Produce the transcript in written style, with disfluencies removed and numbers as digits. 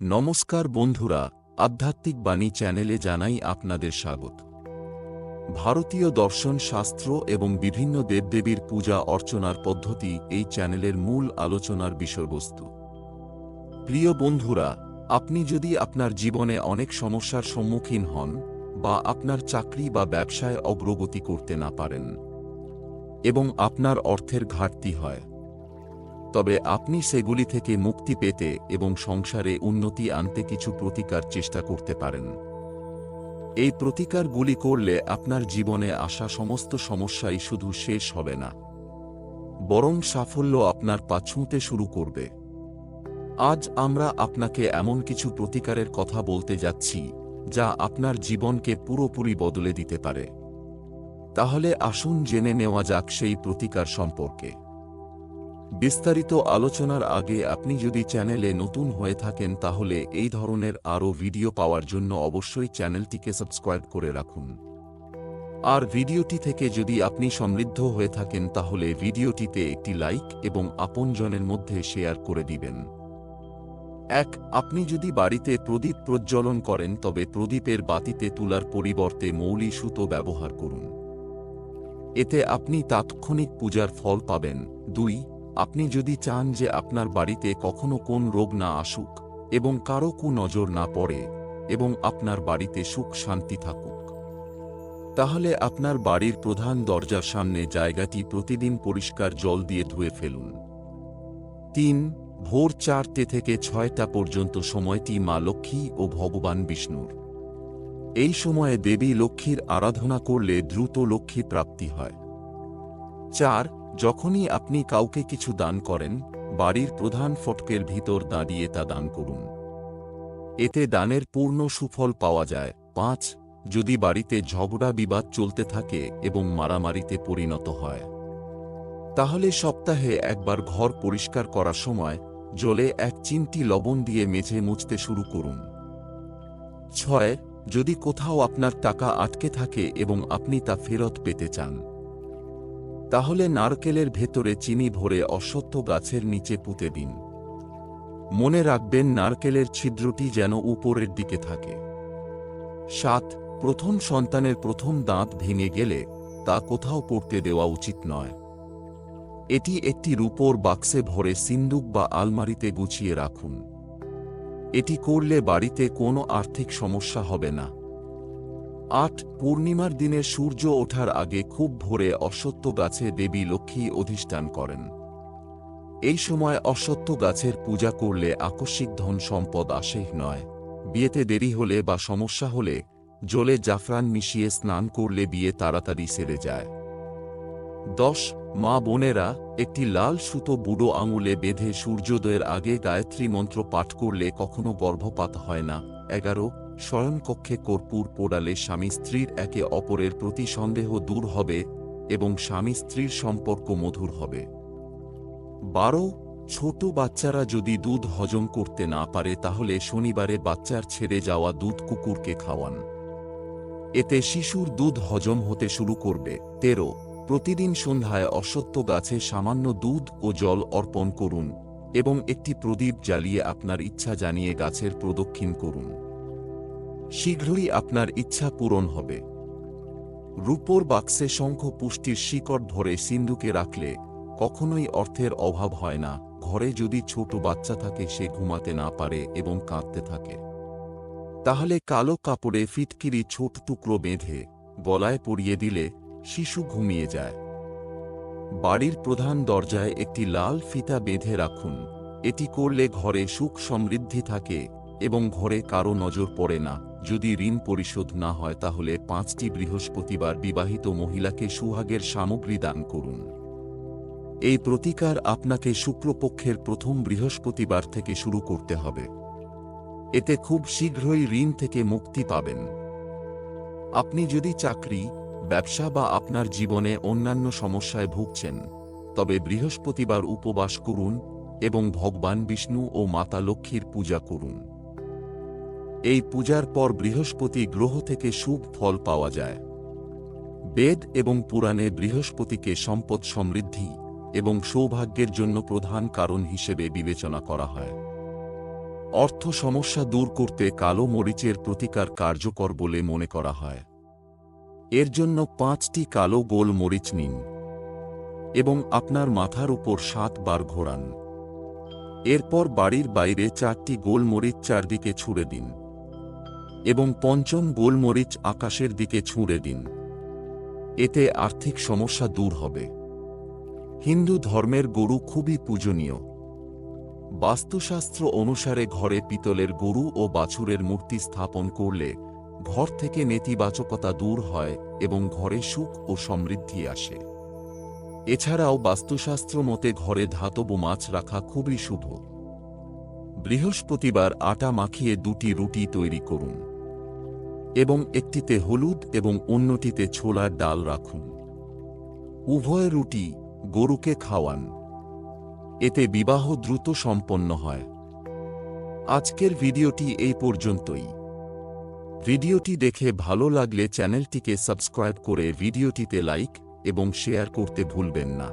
নমস্কার বন্ধুরা, আধ্যাত্মিক বাণী চ্যানেলে জানাই আপনাদের স্বাগত। ভারতীয় দর্শন শাস্ত্র এবং বিভিন্ন দেবদেবীর পূজা অর্চনার পদ্ধতি এই চ্যানেলের মূল আলোচনার বিষয়বস্তু। প্রিয় বন্ধুরা, আপনি যদি আপনার জীবনে অনেক সমস্যার সম্মুখীন হন বা আপনার চাকরি বা ব্যবসায় অগ্রগতি করতে না পারেন এবং আপনার অর্থের ঘাটতি হয়, তবে আপনি সেগুলি থেকে মুক্তি পেতে এবং সংসারে উন্নতি আনতে কিছু প্রতিকার চেষ্টা করতে পারেন। এই প্রতিকারগুলি করলে আপনার জীবনে আসা সমস্ত সমস্যাই শুধু শেষ হবে না, বরং সাফল্য আপনার পা ছুঁতে শুরু করবে। আজ আমরা আপনাকে এমন কিছু প্রতিকারের কথা বলতে যাচ্ছি যা আপনার জীবনকে পুরোপুরি বদলে দিতে পারে। তাহলে আসুন জেনে নেওয়া যাক সেই প্রতিকার সম্পর্কে। বিস্তারিত আলোচনার আগে আপনি যদি চ্যানেলে নতুন হয়ে থাকেন তাহলে এই ধরনের আরও ভিডিও পাওয়ার জন্য অবশ্যই চ্যানেলটিকে সাবস্ক্রাইব করে রাখুন। আর ভিডিওটি থেকে যদি আপনি সমৃদ্ধ হয়ে থাকেন তাহলে ভিডিওটিতে একটি লাইক এবং আপনজনের মধ্যে শেয়ার করে দিবেন। আপনি যদি বাড়িতে প্রদীপ প্রজ্বলন করেন তবে প্রদীপের বাতিতে তুলার পরিবর্তে মৌলি সুতো ব্যবহার করুন। এতে আপনি তাৎক্ষণিক পূজার ফল পাবেন। 2. আপনি যদি চান যে আপনার বাড়িতে কখনো কোন রোগ না আসুক এবং কারো কুনজর না পড়ে এবং আপনার বাড়িতে সুখ শান্তি থাকুক, তাহলে আপনার বাড়ির প্রধান দরজার সামনে জায়গাটি প্রতিদিন পরিষ্কার জল দিয়ে ধুয়ে ফেলুন। 3. ভোর 4টে থেকে 6টা পর্যন্ত সময়টি মা লক্ষ্মী ও ভগবান বিষ্ণুর। এই সময়ে দেবী লক্ষ্মীর আরাধনা করলে দ্রুত লক্ষ্মী প্রাপ্তি হয়। 4. যখনই আপনি কাউকে কিছু দান করেন, বাড়ির প্রধান ফটকের ভিতর দাঁড়িয়ে তা দান করুন। এতে দানের পূর্ণ সুফল পাওয়া যায়। 5. যদি বাড়িতে ঝগড়া বিবাদ চলতে থাকে এবং মারামারিতে পরিণত হয়, তাহলে সপ্তাহে একবার ঘর পরিষ্কার করার সময় জলে 1 চিমটি লবণ দিয়ে মেঝে মুছতে শুরু করুন। 6. যদি কোথাও আপনার টাকা আটকে থাকে এবং আপনি তা ফেরত পেতে চান, তাহলে নারকেলের ভেতরে চিনি ভরে অশ্বত্থ গাছের নিচে পুঁতে দিন। মনে রাখবেন নারকেলের ছিদ্রটি যেন উপরের দিকে থাকে। 7. প্রথম সন্তানের প্রথম দাঁত ভেঙে গেলে তা কোথাও পড়তে দেওয়া উচিত নয়। এটি একটি রূপোর বাক্সে ভরে সিন্দুক বা আলমারিতে গুছিয়ে রাখুন। এটি করলে বাড়িতে কোনো আর্থিক সমস্যা হবে না। 8. পূর্ণিমার দিনে সূর্য ওঠার আগে খুব ভোরে অশ্বত্থ গাছে দেবী লক্ষ্মী অধিষ্ঠান করেন। এই সময় অশ্বত্থ গাছের পূজা করলে আকস্মিক ধন সম্পদ আসে নয়। বিয়েতে দেরি হলে বা সমস্যা হলে জলে জাফরান মিশিয়ে স্নান করলে বিয়ে তাড়াতাড়ি সেরে যায়। 10. মা বোনেরা, একটি লাল সুতো বুড়ো আঙুলে বেঁধে সূর্যোদয়ের আগে গায়ত্রী মন্ত্র পাঠ করলে কখনো গর্ভপাত হয় না। 11. শয়নকক্ষে কর্পূর পোড়ালে স্বামী স্ত্রীর একে অপরের প্রতি সন্দেহ দূর হবে এবং স্বামী স্ত্রীর সম্পর্ক মধুর হবে। 12. ছোট বাচ্চারা যদি দুধ হজম করতে না পারে তাহলে শনিবারে বাচ্চার ছেড়ে যাওয়া দুধ কুকুরকে খাওয়ান। এতে শিশুর দুধ হজম হতে শুরু করবে। 13. প্রতিদিন সন্ধ্যায় অশ্বত্থ গাছে সামান্য দুধ ও জল অর্পণ করুন এবং একটি প্রদীপ জ্বালিয়ে আপনার ইচ্ছা জানিয়ে গাছের প্রদক্ষিণ করুন। শীঘ্রই আপনার ইচ্ছা পূরণ হবে। রূপোর বাক্সে শঙ্খ পুষ্টির শিকড় ধরে সিন্দুকে রাখলে কখনোই অর্থের অভাব হয় না। ঘরে যদি ছোট বাচ্চা থাকে সে ঘুমাতে না পারে এবং কাঁদতে থাকে, তাহলে কালো কাপড়ে ফিটকিরি ছোট টুকরো বেঁধে গলায় পরিয়ে দিলে শিশু ঘুমিয়ে যায়। বাড়ির প্রধান দরজায় একটি লাল ফিতা বেঁধে রাখুন। এটি করলে ঘরে সুখ সমৃদ্ধি থাকে এবং ঘরে কারো নজর পড়ে না। যদি ঋণ পরিশোধ না হয় তাহলে 5টি বৃহস্পতিবার বিবাহিত মহিলাকে সুহাগের সামগ্রী দান করুন। এই প্রতিকার আপনাকে শুক্লপক্ষের প্রথম বৃহস্পতিবার থেকে শুরু করতে হবে। এতে খুব শীঘ্রই ঋণ থেকে মুক্তি পাবেন। আপনি যদি চাকরি, ব্যবসা বা আপনার জীবনে অন্যান্য সমস্যায় ভুগছেন, তবে বৃহস্পতিবার উপবাস করুন এবং ভগবান বিষ্ণু ও মাতা লক্ষ্মীর পূজা করুন। এই পূজার পর বৃহস্পতি গ্রহ থেকে শুভ ফল পাওয়া যায়। বেদ এবং পুরাণে বৃহস্পতিকে সম্পদ সমৃদ্ধি এবং সৌভাগ্যের জন্য প্রধান কারণ হিসেবে বিবেচনা করা হয়। অর্থ সমস্যা দূর করতে কালো মরিচের প্রতিকার কার্যকর বলে মনে করা হয়। এর জন্য 5টি কালো গোল মরিচ নিন এবং আপনার মাথার উপর 7 বার ঘোরান। এরপর বাড়ির বাইরে 4টি গোল মরিচ চারদিকে ছুঁড়ে দিন এবং 5ম গোল মরিচ আকাশের দিকে ছুঁড়ে দিন। এতে আর্থিক সমস্যা দূর হবে। হিন্দু ধর্মের গরু খুবই পূজনীয়। বাস্তুশাস্ত্র অনুসারে ঘরে পিতলের গরু ও বাছুরের মূর্তি স্থাপন করলে ঘর থেকে নেতিবাচকতা দূর হয় এবং ঘরে সুখ ও সমৃদ্ধি আসে। এছাড়াও বাস্তুশাস্ত্র মতে ঘরে ধাতব মাছ রাখা খুবই শুভ। বৃহস্পতিবার আটা মাখিয়ে 2টি রুটি তৈরি করুন এবং একটিতে হলুদ এবং অন্যটিতে ছোলার ডাল রাখুন। উভয় রুটি গরুকে খাওয়ান। এতে বিবাহ দ্রুত সম্পন্ন হয়। আজকের ভিডিওটি এই পর্যন্তই। ভিডিওটি দেখে ভালো লাগলে চ্যানেলটিকে সাবস্ক্রাইব করে ভিডিওটিতে লাইক এবং শেয়ার করতে ভুলবেন না।